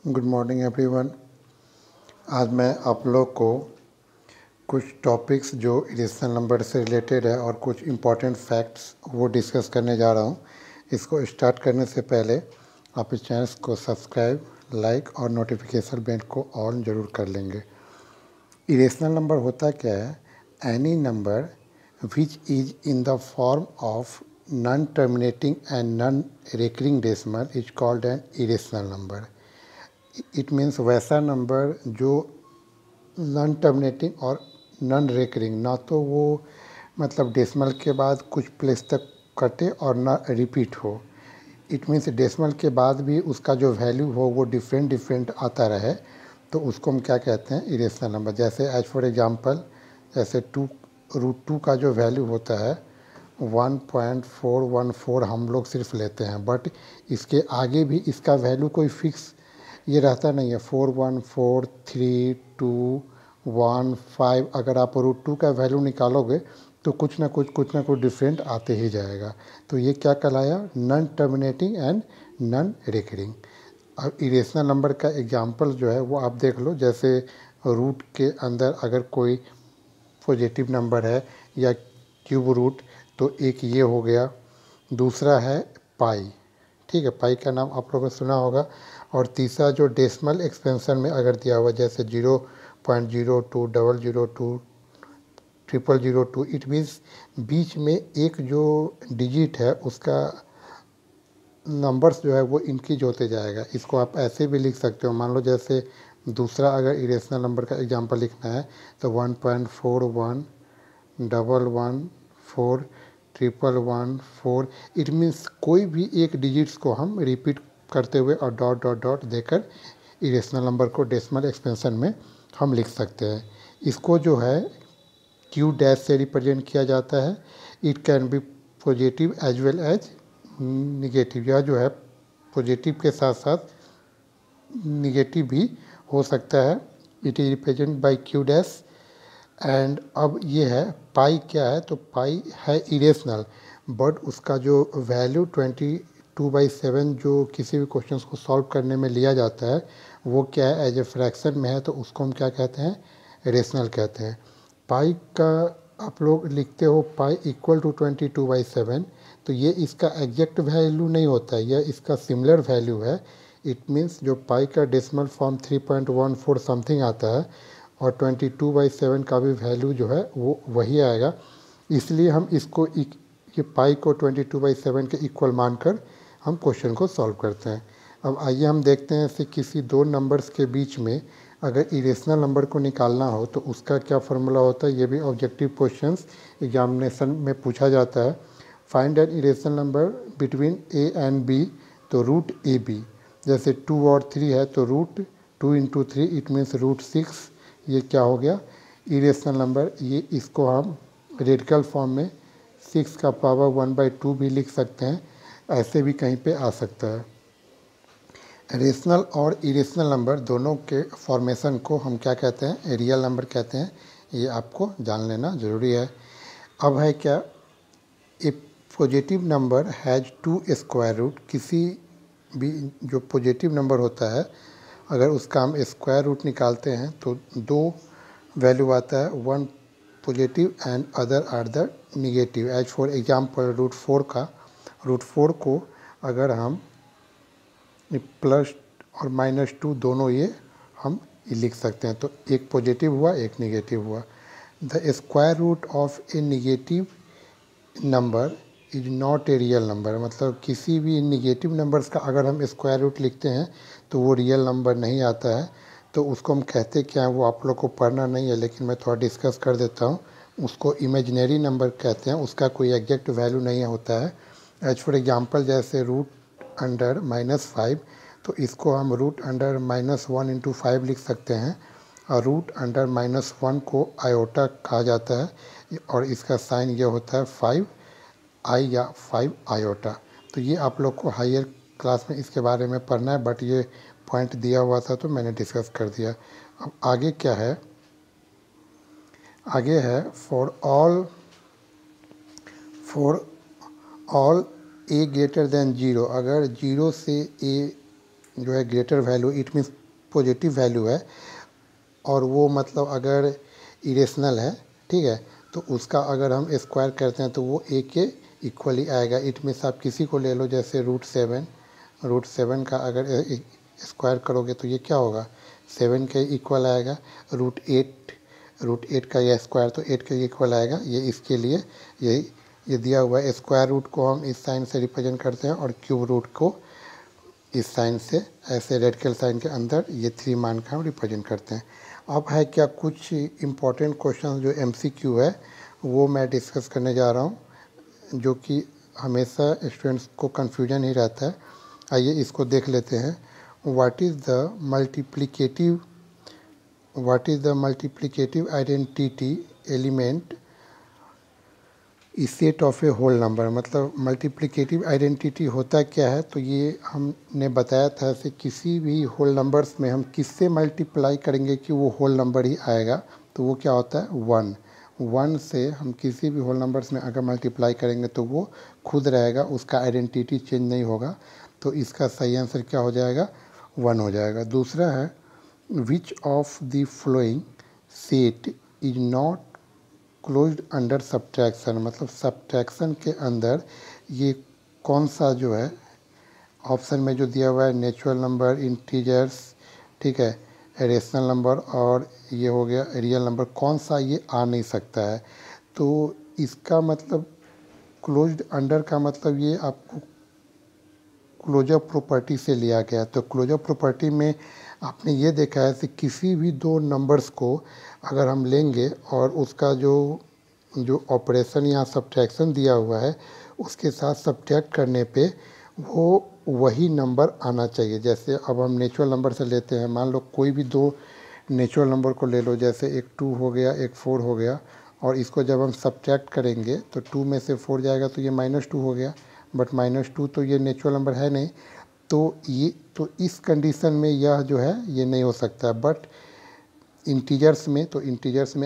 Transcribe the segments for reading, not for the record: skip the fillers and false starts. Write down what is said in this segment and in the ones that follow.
Good morning everyone. आज मैं आप लोग को कुछ टॉपिक्स जो इरेशनल नंबर से रिलेटेड है और कुछ इम्पॉर्टेंट फैक्ट्स वो डिस्कस करने जा रहा हूँ। इसको स्टार्ट करने से पहले आप इस चैनल को सब्सक्राइब, लाइक और नोटिफिकेशन बेल को ऑन ज़रूर कर लेंगे। इरेशनल नंबर होता क्या है? Any number which is in the form of non terminating and non recurring decimal is called an irrational number. It means वैसा नंबर जो नॉन टर्मिनेटिंग और नॉन रिकरिंग, ना तो वो मतलब डेसिमल के बाद कुछ प्लेस तक कटे और ना रिपीट हो। इट मीन्स डेसिमल के बाद भी उसका जो वैल्यू हो वो डिफरेंट आता रहे, तो उसको हम क्या कहते हैं? Irrational number. जैसे एज फॉर एग्जांपल, जैसे √2 का जो वैल्यू होता है 1.414 हम लोग सिर्फ लेते हैं, बट इसके आगे भी इसका वैल्यू कोई फिक्स ये रहता नहीं है। 4 1 4 3 2 1 5, अगर आप √2 का वैल्यू निकालोगे तो कुछ ना कुछ डिफरेंट आते ही जाएगा। तो ये क्या कहलाया? Non terminating and non recurring. अब इरेशनल नंबर का एग्जांपल जो है वो आप देख लो। जैसे रूट के अंदर अगर कोई पॉजिटिव नंबर है या क्यूब रूट, तो एक ये हो गया। दूसरा है पाई, ठीक है, पाई का नाम आप लोगों ने सुना होगा। और तीसरा जो डेसिमल एक्सपेंशन में अगर दिया हुआ, जैसे 0.02 002 00002, इट मीन्स बीच में एक जो डिजिट है उसका नंबर्स जो है वो इंक्रीज होते जाएगा। इसको आप ऐसे भी लिख सकते हो। मान लो जैसे दूसरा अगर इरेशनल नंबर का एग्जांपल लिखना है तो 1.41 114 114। इट मीन्स कोई भी एक डिजिट्स को हम रिपीट करते हुए और डॉट डॉट डॉट देकर इरेशनल नंबर को डेसिमल एक्सपेंशन में हम लिख सकते हैं। इसको जो है क्यू डैश से रिप्रेजेंट किया जाता है। It can be positive as well as negative. यह जो है पॉजिटिव के साथ साथ निगेटिव भी हो सकता है। It is represent by Q dash. And अब ये है पाई क्या है? तो पाई है इरेशनल, बट उसका जो वैल्यू 22/7 जो किसी भी क्वेश्चन को सॉल्व करने में लिया जाता है वो क्या है? एज ए फ्रैक्शन में है, तो उसको हम क्या कहते हैं? रेशनल कहते हैं। पाई का आप लोग लिखते हो पाई इक्वल टू 22/7, तो ये इसका एग्जैक्ट वैल्यू नहीं होता है, यह इसका सिमिलर वैल्यू है। इट मीन्स जो पाई का डेसिमल फॉर्म 3.14 समथिंग आता है और 22/7 का भी वैल्यू जो है वो वही आएगा। इसलिए हम इसको ये पाई को 22/7 के इक्वल मानकर हम क्वेश्चन को सॉल्व करते हैं। अब आइए हम देखते हैं कि किसी दो नंबर्स के बीच में अगर इरेशनल नंबर को निकालना हो तो उसका क्या फार्मूला होता है। ये भी ऑब्जेक्टिव क्वेश्चंस एग्जामिनेशन में पूछा जाता है। Find an irrational number between A and B, तो √AB। जैसे 2 और 3 है तो √2 × 3 इट मीन्स √6। ये क्या हो गया? Irrational number. ये इसको हम रेडिकल फॉर्म में 6 का पावर 1/2 भी लिख सकते हैं, ऐसे भी कहीं पे आ सकता है। रेशनल और इरेशनल नंबर दोनों के फॉर्मेशन को हम क्या कहते हैं? रियल नंबर कहते हैं। ये आपको जान लेना ज़रूरी है। अब है क्या? A positive number has 2 square root. किसी भी जो पॉजिटिव नंबर होता है अगर उसका हम स्क्वायर रूट निकालते हैं तो दो वैल्यू आता है, one positive and other are the negative. As for example √4 को अगर हम प्लस और -2 दोनों ये हम लिख सकते हैं, तो एक पॉजिटिव हुआ एक निगेटिव हुआ। The square root of a negative number is not a real number. मतलब किसी भी निगेटिव नंबर्स का अगर हम स्क्वायर रूट लिखते हैं तो वो रियल नंबर नहीं आता है। तो उसको हम कहते क्या हैं वो आप लोग को पढ़ना नहीं है, लेकिन मैं थोड़ा डिस्कस कर देता हूँ। उसको इमेजिनरी नंबर कहते हैं, उसका कोई एग्जैक्ट वैल्यू नहीं होता है। एज फॉर एग्जांपल जैसे √5, तो इसको हम √-1 × 5 लिख सकते हैं। और √-1 को आयोटा कहा जाता है और इसका साइन ये होता है 5i या 5 आयोटा। तो ये आप लोग को हायर क्लास में इसके बारे में पढ़ना है, बट ये पॉइंट दिया हुआ था तो मैंने डिस्कस कर दिया। अब आगे क्या है? आगे है for all A greater than 0। अगर 0 से ए जो है greater value, it means positive value है, और वो मतलब अगर इरेशनल है, ठीक है, तो उसका अगर हम स्क्वायर करते हैं तो वो ए के इक्वल ही आएगा। इट मीन्स आप किसी को ले लो, जैसे रूट सेवन का अगर स्क्वायर करोगे तो ये क्या होगा, 7 के इक्वल आएगा। रूट एट का ये स्क्वायर तो 8 के इक्वल आएगा। ये इसके लिए ये दिया हुआ है। स्क्वायर रूट को हम इस साइन से रिप्रेजेंट करते हैं और क्यूब रूट को इस साइन से, ऐसे रेडिकल साइन के अंदर ये 3 मान का हम रिप्रेजेंट करते हैं। अब है क्या कुछ इम्पोर्टेंट क्वेश्चन जो MCQ है वो मैं डिस्कस करने जा रहा हूँ, जो कि हमेशा स्टूडेंट्स को कन्फ्यूजन ही रहता है। आइए इसको देख लेते हैं। What is the multiplicative identity element set of a whole number. मतलब मल्टीप्लिकेटिव आइडेंटिटी होता क्या है, तो ये हमने बताया था कि किसी भी होल नंबर्स में हम किससे मल्टीप्लाई करेंगे कि वो होल नंबर ही आएगा, तो वो क्या होता है, 1 से हम किसी भी होल नंबर्स में अगर मल्टीप्लाई करेंगे तो वो खुद रहेगा, उसका आइडेंटिटी चेंज नहीं होगा। तो इसका सही आंसर क्या हो जाएगा, 1 हो जाएगा। दूसरा है which of the flowing set is not closed under subtraction. मतलब सब्ट्रैक्शन के अंदर ये कौन सा जो है, ऑप्शन में जो दिया हुआ है नेचुरल नंबर, इंटीजर्स, ठीक है, रेशनल नंबर और ये हो गया रियल नंबर, कौन सा ये आ नहीं सकता है। तो इसका मतलब क्लोज्ड अंडर का मतलब ये आपको क्लोजर प्रॉपर्टी से लिया गया। तो क्लोजर प्रॉपर्टी में आपने ये देखा है कि किसी भी दो नंबर्स को अगर हम लेंगे और उसका जो ऑपरेशन या सब्ट्रैक्शन दिया हुआ है उसके साथ सब्ट्रैक्ट करने पे वो वही नंबर आना चाहिए। जैसे अब हम नेचुरल नंबर से लेते हैं, मान लो कोई भी दो नेचुरल नंबर को ले लो, जैसे एक 2 हो गया, एक 4 हो गया, और इसको जब हम सब्ट्रैक्ट करेंगे तो 2 में से 4 जाएगा तो ये -2 हो गया। बट -2 तो ये नेचुरल नंबर है नहीं, तो इस कंडीशन में यह जो है ये नहीं हो सकता। बट इंटीजर्स में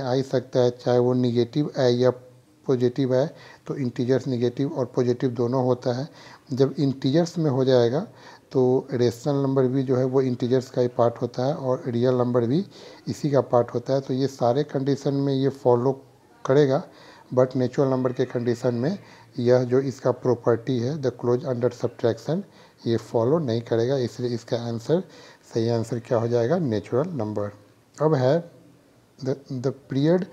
आ ही सकता है, चाहे वो निगेटिव है या पॉजिटिव है। तो इंटीजर्स निगेटिव और पॉजिटिव दोनों होता है। जब इंटीजर्स में हो जाएगा तो रेशनल नंबर भी जो है वो इंटीजर्स का ही पार्ट होता है और रियल नंबर भी इसी का पार्ट होता है। तो ये सारे कंडीशन में ये फॉलो करेगा, बट नेचुरल नंबर के कंडीशन में यह जो इसका प्रॉपर्टी है द क्लोज अंडर सब्ट्रैक्शन, ये फॉलो नहीं करेगा। इसलिए इसका आंसर, सही आंसर क्या हो जाएगा, नेचुरल नंबर। अब है द पीरियड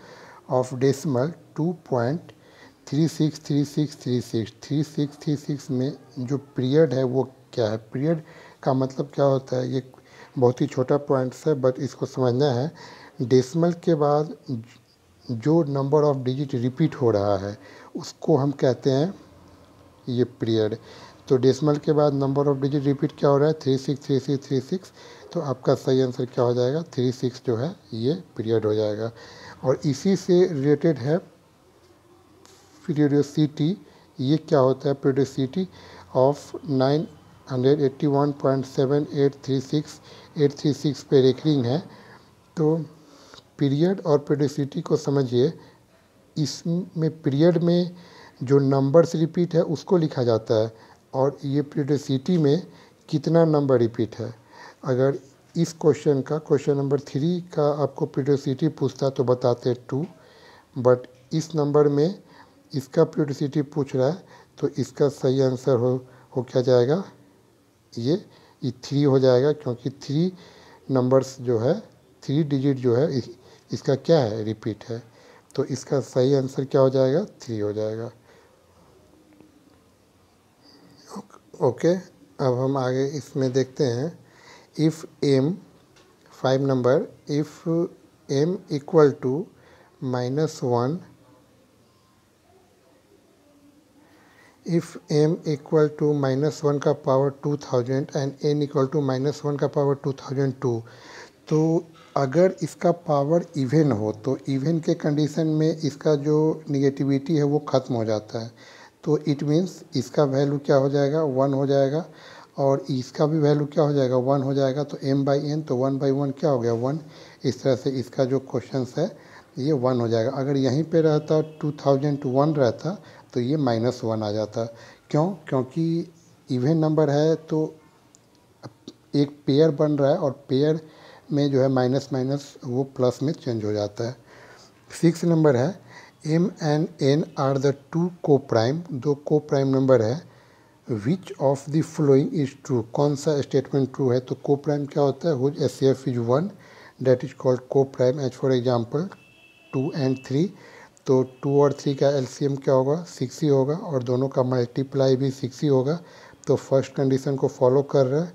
ऑफ डेसिमल 2.363636 में जो पीरियड है वो क्या है। पीरियड का मतलब क्या होता है, ये बहुत ही छोटा पॉइंट्स है बट इसको समझना है। डेसिमल के बाद जो नंबर ऑफ डिजिट रिपीट हो रहा है उसको हम कहते हैं ये पीरियड। तो डेसिमल के बाद नंबर ऑफ डिजिट रिपीट क्या हो रहा है, 363636। तो आपका सही आंसर क्या हो जाएगा, 36 जो है ये पीरियड हो जाएगा। और इसी से रिलेटेड है पीरियोडिसिटी। ये क्या होता है, पीरियोडिसिटी ऑफ 981.7836 पे रेकरिंग है। तो पीरियड और पीरियोडिसिटी को समझिए। इसमें पीरियड में जो नंबर्स रिपीट है उसको लिखा जाता है, और ये पीरियोडिसिटी में कितना नंबर रिपीट है। अगर इस क्वेश्चन नंबर 3 का आपको पीरियोडिसिटी पूछता तो बताते 2, बट इस नंबर में इसका पीरियोडिसिटी पूछ रहा है तो इसका सही आंसर हो क्या जाएगा, ये 3 हो जाएगा, क्योंकि 3 नंबर्स जो है, 3 डिजिट जो है इसका क्या है, रिपीट है। तो इसका सही आंसर क्या हो जाएगा, 3 हो जाएगा। ओके, अब हम आगे इसमें देखते हैं। If m 5 number, if m equal to -1, if m equal to -1 का power 2000 and n equal to -1 का पावर 2002, तो अगर इसका पावर इवन हो तो इवन के कंडीशन में इसका जो निगेटिविटी है वो ख़त्म हो जाता है। तो इट मीन्स इसका वैल्यू क्या हो जाएगा, 1 हो जाएगा, और इसका भी वैल्यू क्या हो जाएगा, 1 हो जाएगा। तो m/n, तो 1/1 क्या हो गया, 1। इस तरह से इसका जो क्वेश्चन है ये 1 हो जाएगा। अगर यहीं पे रहता 2001 रहता तो ये -1 आ जाता। क्योंकि इवन नंबर है तो एक पेयर बन रहा है और पेयर में जो है माइनस माइनस वो प्लस में चेंज हो जाता है। 6 नंबर है m and n are the two coprime, दो को प्राइम नंबर है। Which of the following is true, कौन सा स्टेटमेंट ट्रू है। तो को प्राइम क्या होता है, whose HCF is 1 that is called coprime. As for example 2 and 3, तो 2 और 3 का LCM क्या होगा, 6 ही होगा और दोनों का मल्टीप्लाई भी 6 ही होगा। तो फर्स्ट कंडीशन को फॉलो कर रहा है।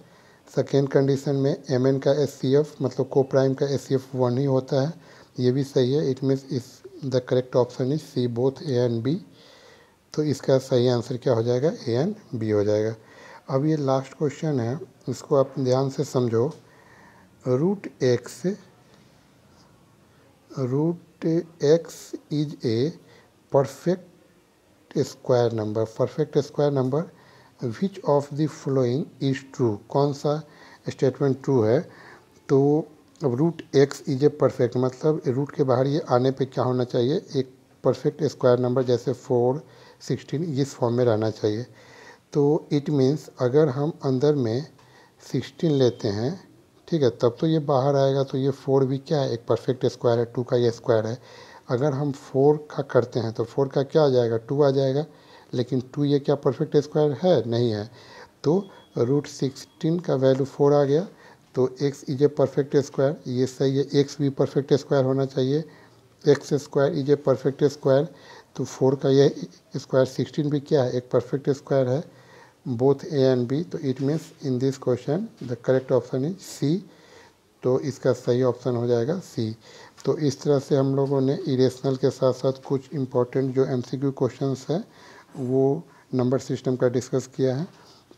सेकेंड कंडीशन में mn का HCF मतलब को प्राइम का HCF 1 ही होता है, ये भी सही है। It means is the correct option is C, both A and B। तो इसका सही आंसर क्या हो जाएगा, A and B हो जाएगा। अब ये लास्ट क्वेश्चन है, इसको आप ध्यान से समझो। Root X is a perfect square number, perfect square number. Which of the following is true, कौन सा स्टेटमेंट ट्रू है। तो अब root X is a perfect मतलब रूट के बाहर ये आने पे क्या होना चाहिए, एक परफेक्ट स्क्वायर नंबर जैसे 4, 16 इस फॉर्म में रहना चाहिए। तो इट मीन्स अगर हम अंदर में 16 लेते हैं, ठीक है, तब तो ये बाहर आएगा। तो ये 4 भी क्या है, एक परफेक्ट स्क्वायर है, 2 का ये स्क्वायर है। अगर हम 4 का करते हैं तो 4 का क्या आ जाएगा, 2 आ जाएगा। लेकिन 2 ये क्या परफेक्ट स्क्वायर है, नहीं है। तो रूट 16 का वैल्यू 4 आ गया। तो x is a perfect square, ये सही है। x भी परफेक्ट स्क्वायर होना चाहिए, x square is a perfect square. तो 4 का ये स्क्वायर 16 भी क्या है, एक परफेक्ट स्क्वायर है। बोथ A and B, तो it means in this question the correct option is C। तो इसका सही ऑप्शन हो जाएगा C। तो इस तरह से हम लोगों ने इरेशनल के साथ साथ कुछ इम्पोर्टेंट जो MCQ क्वेश्चंस हैं वो नंबर सिस्टम का डिस्कस किया है।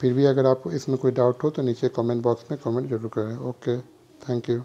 फिर भी अगर आपको इसमें कोई डाउट हो तो नीचे कमेंट बॉक्स में कमेंट जरूर करें। Okay, thank you.